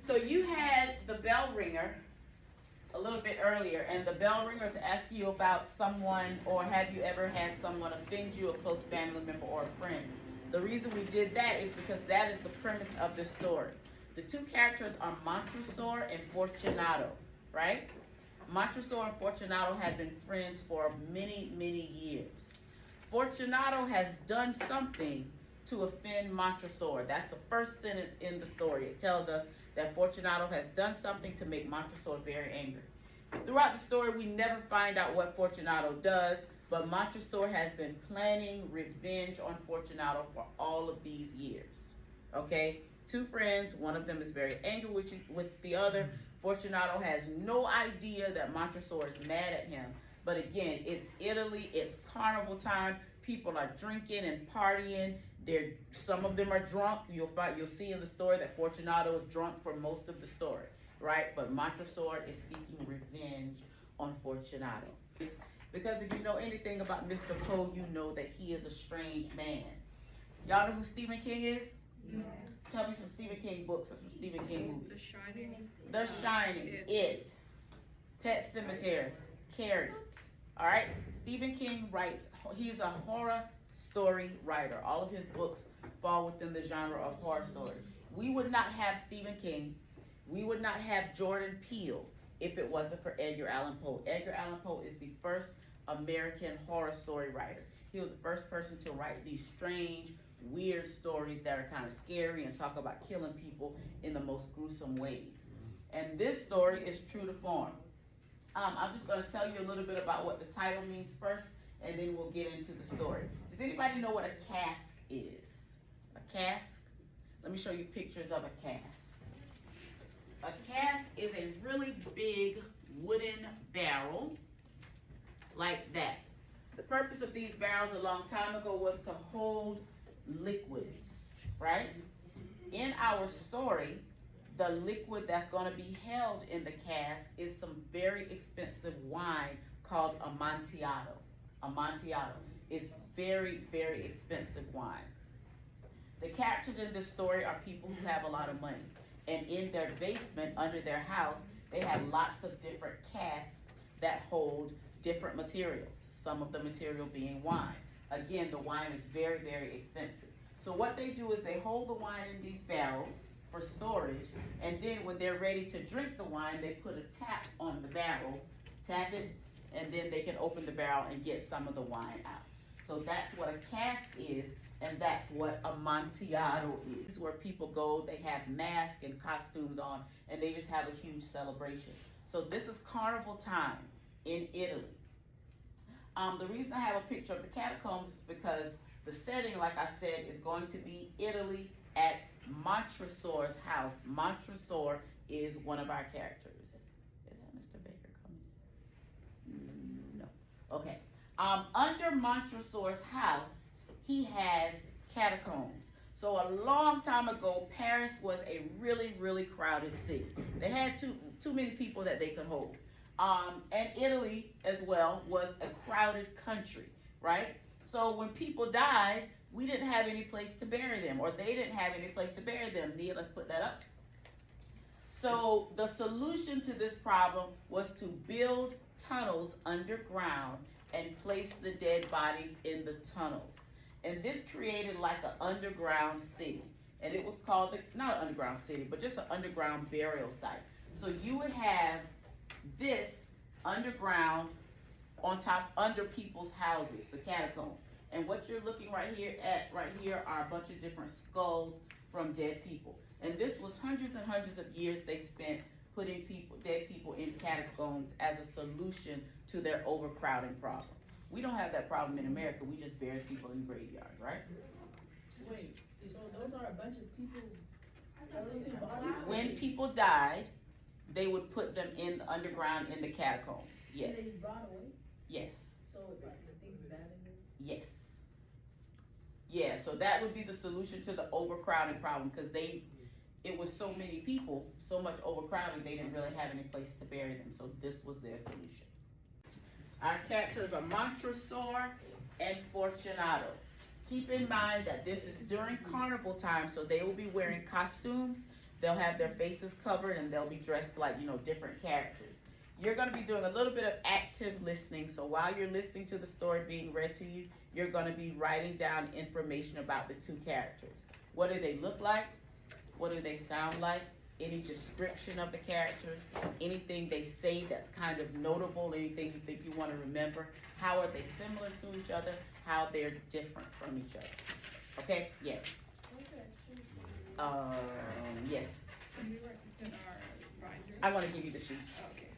So you had the bell ringer a little bit earlier, and the bell ringer to ask you about someone, or have you ever had someone offend you, a close family member or a friend. The reason we did that is because that is the premise of this story. The two characters are Montresor and Fortunato, right? Montresor and Fortunato have been friends for many, many years. Fortunato has done something to offend Montresor. That's the first sentence in the story. It tells us that Fortunato has done something to make Montresor very angry. Throughout the story, we never find out what Fortunato does, but Montresor has been planning revenge on Fortunato for all of these years. Okay? Two friends, one of them is very angry with the other. Fortunato has no idea that Montresor is mad at him. But again, it's Italy, it's carnival time. People are drinking and partying. Some of them are drunk. You'll see in the story that Fortunato is drunk for most of the story, right? But Montresor is seeking revenge on Fortunato. Because if you know anything about Mr. Poe, you know that he is a strange man. Y'all know who Stephen King is? Yeah. Tell me some Stephen King books or some Stephen King movies. The Shining. The Shining, It, Pet Sematary, Carrie. All right? Stephen King writes, he's a horror story writer. All of his books fall within the genre of horror stories. We would not have Stephen King. We would not have Jordan Peele if it wasn't for Edgar Allan Poe. Edgar Allan Poe is the first American horror story writer. He was the first person to write these strange, weird stories that are kind of scary and talk about killing people in the most gruesome ways. And this story is true to form. I'm just going to tell you a little bit about what the title means first, and then we'll get into the story. Does anybody know what a cask is? A cask? Let me show you pictures of a cask. A cask is a really big wooden barrel like that. The purpose of these barrels a long time ago was to hold liquids, right? In our story, the liquid that's going to be held in the cask is some very expensive wine called Amontillado. Amontillado is very, very expensive wine. The characters in this story are people who have a lot of money. And in their basement, under their house, they have lots of different casks that hold different materials. Some of the material being wine. Again, the wine is very, very expensive. So what they do is they hold the wine in these barrels for storage, and then when they're ready to drink the wine, they put a tap on the barrel, tap it, and then they can open the barrel and get some of the wine out. So that's what a cask is, and that's what Amontillado is. It's where people go, they have masks and costumes on, and they just have a huge celebration. So this is carnival time in Italy. The reason I have a picture of the catacombs is because the setting, like I said, is going to be Italy at Montresor's house. Montresor is one of our characters. Is that Mr. Baker coming? No. Okay. Under Montresor's house, he has catacombs. So a long time ago, Paris was a really, really crowded city. They had too many people that they could hold. And Italy as well was a crowded country, right? So when people died, we didn't have any place to bury them, or they didn't have any place to bury them. Nia, let's put that up. So the solution to this problem was to build tunnels underground and place the dead bodies in the tunnels. And this created like an underground city. And it was called, not an underground city, but just an underground burial site. So you would have this underground on top, under people's houses, the catacombs. And what you're looking right here are a bunch of different skulls from dead people. And this was hundreds and hundreds of years they spent putting dead people in catacombs as a solution to their overcrowding problem. We don't have that problem in America. We just bury people in graveyards, right? Wait, so those are a bunch of people's skeleton bodies? When people died, they would put them in the underground in the catacombs. Yes. And they just brought away? Yes. So it's like things bad in it? Yes. Yeah, so that would be the solution to the overcrowding problem, because it was so many people, so much overcrowding, they didn't really have any place to bury them. So this was their solution. Our characters are Montresor and Fortunato. Keep in mind that this is during carnival time, so they will be wearing costumes. They'll have their faces covered and they'll be dressed like, different characters. You're going to be doing a little bit of active listening. So while you're listening to the story being read to you, you're going to be writing down information about the two characters. What do they look like? What do they sound like? Any description of the characters? Anything they say that's kind of notable? Anything you think you want to remember? How are they similar to each other? How they're different from each other? Okay? Yes. Yes. Can you write this in our binder? I want to give you the sheet. Okay.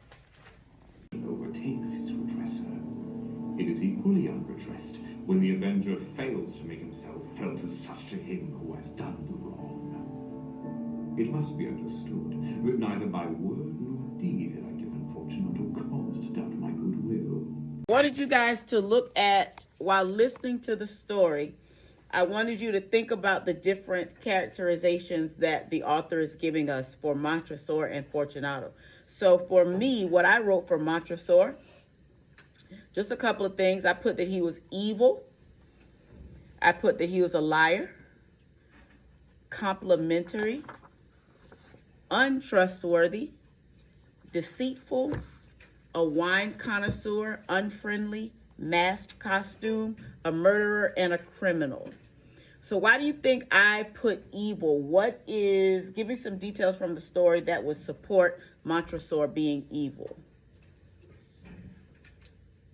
Overtakes his redresser. It is equally unredressed when the avenger fails to make himself felt as such to him who has done the wrong. It must be understood that neither by word nor deed had I given Fortunato cause to doubt my goodwill. I wanted you guys to look at, while listening to the story, I wanted you to think about the different characterizations that the author is giving us for Montresor and Fortunato. So for me, what I wrote for Montresor, just a couple of things. I put that he was evil. I put that he was a liar, complimentary, untrustworthy, deceitful, a wine connoisseur, unfriendly, masked costume, a murderer, and a criminal. So why do you think I put evil? Give me some details from the story that would support Montresor being evil.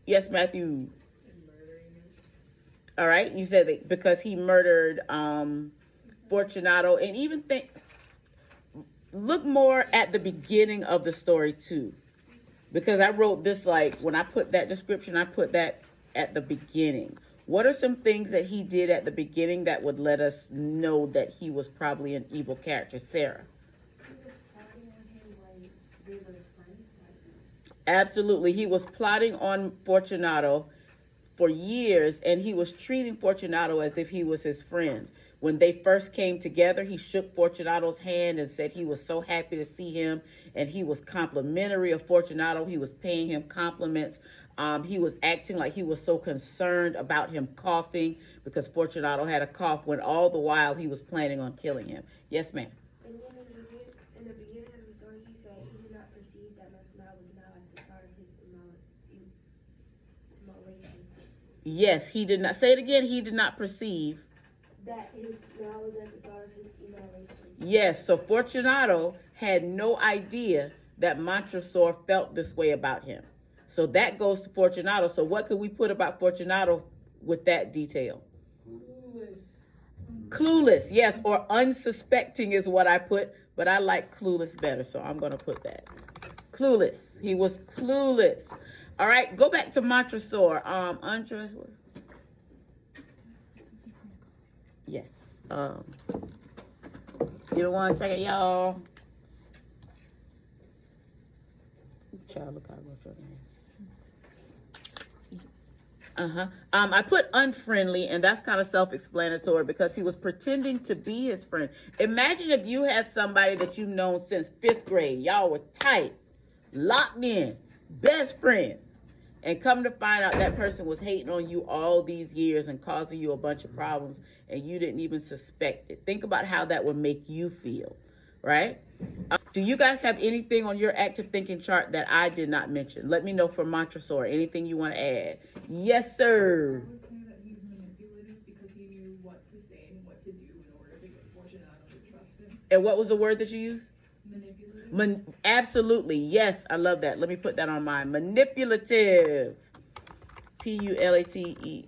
Yes, Matthew. All right, you said that because he murdered Fortunato, and even look more at the beginning of the story too. Because I wrote this, like, when I put that description, I put that at the beginning. What are some things that he did at the beginning that would let us know that he was probably an evil character? Sarah? He was plotting on him when they were friends. Absolutely. He was plotting on Fortunato for years, and he was treating Fortunato as if he was his friend. When they first came together, he shook Fortunato's hand and said he was so happy to see him, and he was complimentary of Fortunato. He was paying him compliments. He was acting like he was so concerned about him coughing because Fortunato had a cough, when all the while he was planning on killing him. Yes, ma'am. And then in the beginning of the story, he said he did not perceive that Masnad was now at the start of his immolation. Yes, he did not. Say it again. He did not perceive That his now was at the start of his immolation. Yes, so Fortunato had no idea that Montresor felt this way about him. So that goes to Fortunato. So what could we put about Fortunato with that detail? Clueless, yes, or unsuspecting is what I put, but I like clueless better, so I'm going to put that. Clueless. He was clueless. All right, go back to Montresor. Untrustworthy. Yes. Give me 1 second, y'all. Child, look out, what's your name? I put unfriendly, and that's kind of self-explanatory because he was pretending to be his friend. Imagine if you had somebody that you've known since 5th grade. Y'all were tight, locked in, best friends. And come to find out that person was hating on you all these years and causing you a bunch of problems, and you didn't even suspect it. Think about how that would make you feel, right? Do you guys have anything on your active thinking chart that I did not mention? Let me know for Montresor. Anything you want to add? Yes, sir. I would say that he's manipulative because he knew what to say and what to do in order to get Fortunato to trust him. And what was the word that you used? Manipulative. Absolutely. Yes, I love that. Let me put that on mine. Manipulative. P-U-L-A-T-I-V-E.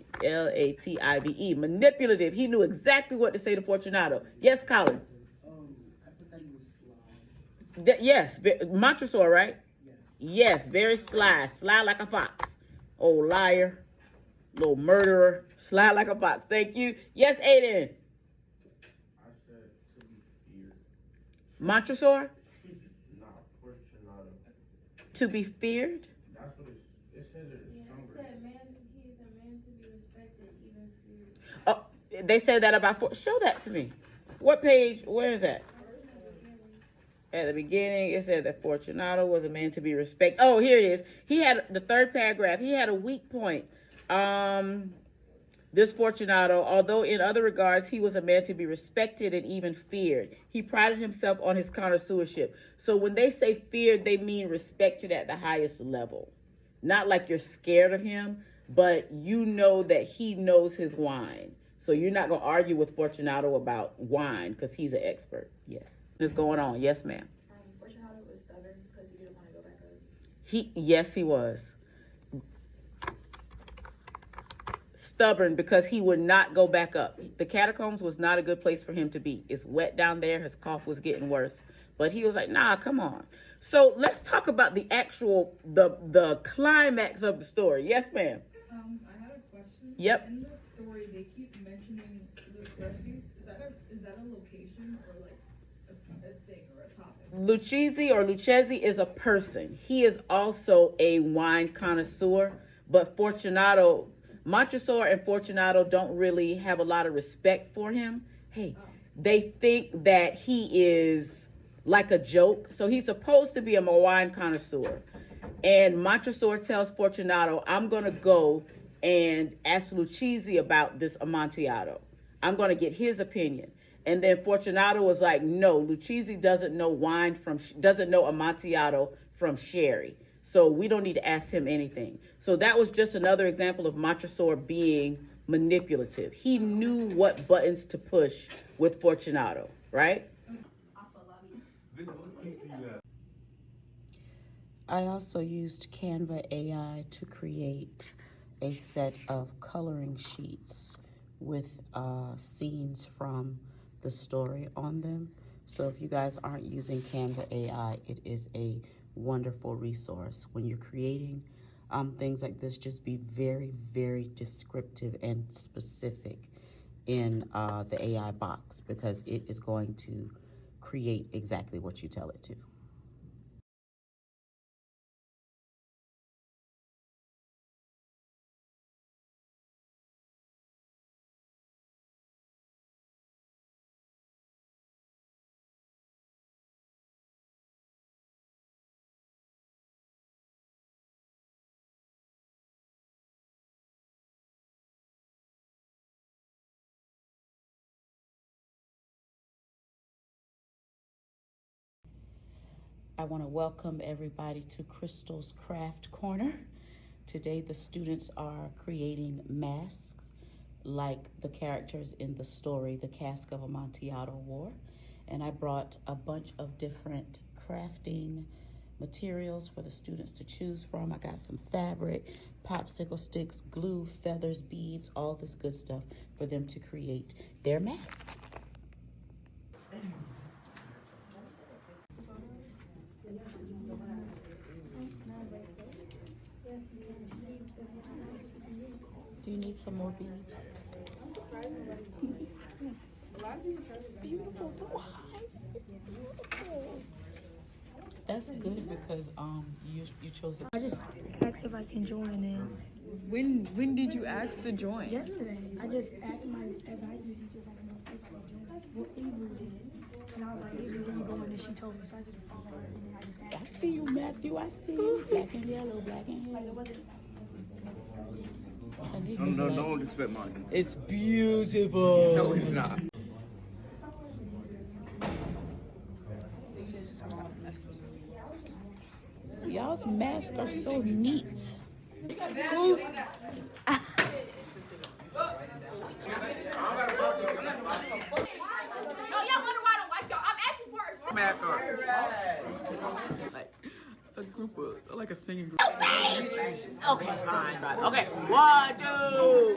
Manipulative. He knew exactly what to say to Fortunato. Yes, Colin. I put that he was sly. Yes, Montresor, right? Yeah. Yes, very sly. Sly like a fox. Oh, liar. Little murderer. Sly like a fox. Thank you. Yes, Aiden. I said to be feared. Montresor? Nah, Fortunato. To be feared? That's what it said. It's stronger. He is a man to be respected, even feared. Oh, they said that about show that to me. What page? Where is that? At the beginning, it said that Fortunato was a man to be respected. Oh, here it is. He had the third paragraph. He had a weak point. This Fortunato, although in other regards he was a man to be respected and even feared, he prided himself on his connoisseurship. So when they say feared, they mean respected at the highest level. Not like you're scared of him, but you know that he knows his wine. So you're not going to argue with Fortunato about wine because he's an expert. Yes. What's going on? Yes, ma'am. Fortunato was stubborn because he didn't want to go back up. Yes, he was. Stubborn because he would not go back up. The catacombs was not a good place for him to be. It's wet down there. His cough was getting worse. But he was like, nah, come on. So let's talk about the actual, the climax of the story. Yes, ma'am. I had a question. Yep. In the story, they keep mentioning the rescue. Is that a location or like a thing or a topic? Lucchesi is a person. He is also a wine connoisseur, but Fortunato, Montresor and Fortunato don't really have a lot of respect for him. They think that he is like a joke. So he's supposed to be a wine connoisseur. And Montresor tells Fortunato, I'm going to go and ask Lucchesi about this Amontillado. I'm going to get his opinion. And then Fortunato was like, no, Lucchesi doesn't know Amontillado from sherry. So we don't need to ask him anything. So that was just another example of Montresor being manipulative. He knew what buttons to push with Fortunato, right? I also used Canva AI to create a set of coloring sheets with scenes from the story on them. So if you guys aren't using Canva AI, it is a wonderful resource. When you're creating things like this, just be very, very descriptive and specific in the AI box because it is going to create exactly what you tell it to. I want to welcome everybody to Crystal's Craft Corner. Today the students are creating masks like the characters in the story, The Cask of Amontillado wore. And I brought a bunch of different crafting materials for the students to choose from. I got some fabric, popsicle sticks, glue, feathers, beads, all this good stuff for them to create their mask. Do you need some more beads? It's beautiful. Don't hide. It's beautiful. That's good because you chose it. I just asked if I can join and When did you ask to join? yesterday I just asked my advisor if I can go see if I can join. Well, Avery did. And I was like, Avery, where you going? And she told me, so I just followed her and then I just asked I see you, Matthew. I see you. Black and yellow, black and her. Like, yellow. it wasn't. No, don't expect mine. It's beautiful. No, it's not. Y'all's masks are so neat. Oof. A group of, like a singing group. Okay, fine. Okay, 1, 2.